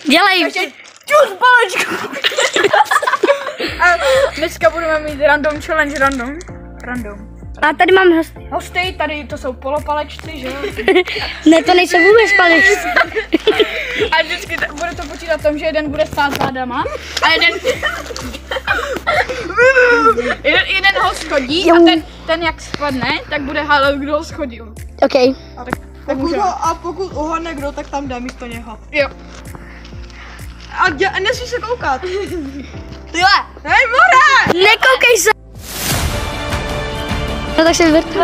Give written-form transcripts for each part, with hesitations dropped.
Dělej. Takže čus palečku. A dneska budeme mít random challenge, random. A tady mám Hosty, tady to jsou polopalečci, že jo? Ne, to nejsou vůbec palečci. A vždycky bude to počítat tom, že jeden bude stát zádama a jeden ho schodí a ten jak spadne, tak bude hádat, kdo ho schodil. OK. A pokud uhadne kdo, tak tam dá místo něho. Jo. A nesmí se koukat. Tyhle, hej more! Nekoukej se! No tak se vyvrtí.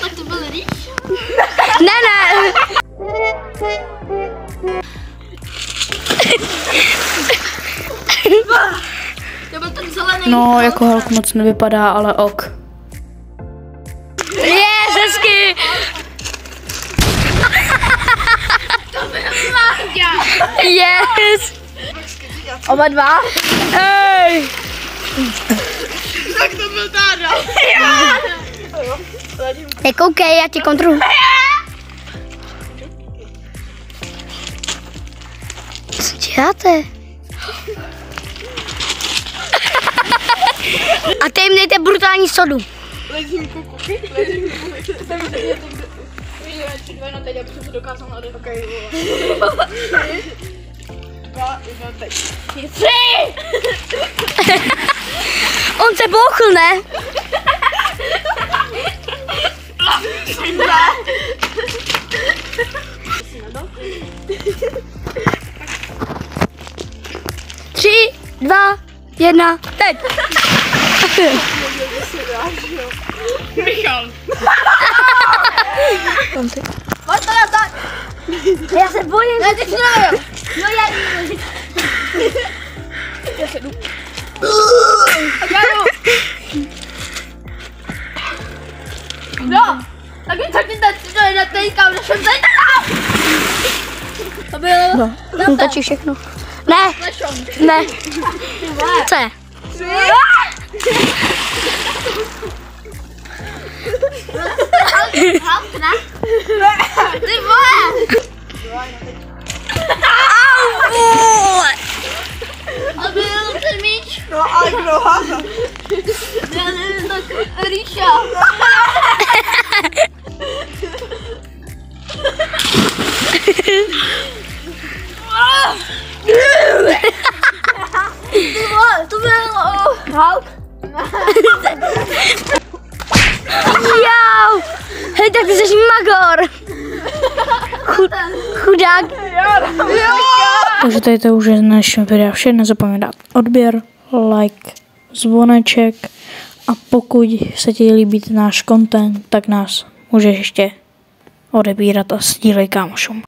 Tak to byl rýč. Ne. To byl ten zelený. No, jako Hulk moc nevypadá, ale ok. Hezky! To byl Láďa. Yes! Oba dva? Hej! Tak to byl Táda. Nekoukej, já ti kontroluji. Co děláte? A teď jim dejte brutální sodu. Lezím kuku. No teď, abych to dokázal nadat. Ok, dva, teď. 3! On se bouchl, ne? Tři, 2, 1, teď! Michal. Já se bojím. Já teď no já se jdu. Já jdu. No, tak ty na tejkám, našem tejkám. To bylo. No, tačí všechno. Ne, ne. Co je? 3. Halk, ne? Ty vole! A byl ten míč. No a kdo háza? Já nevím, tak Ríša. Ty vole, to byl Halk. Jau! Hej, tak ty jsi magor! Chudák! Takže tady to už je z našeho videa vše. Nezapomeň dát odběr, like, zvoneček a pokud se ti líbí náš content, tak nás můžeš ještě odebírat a sdílej kámošům.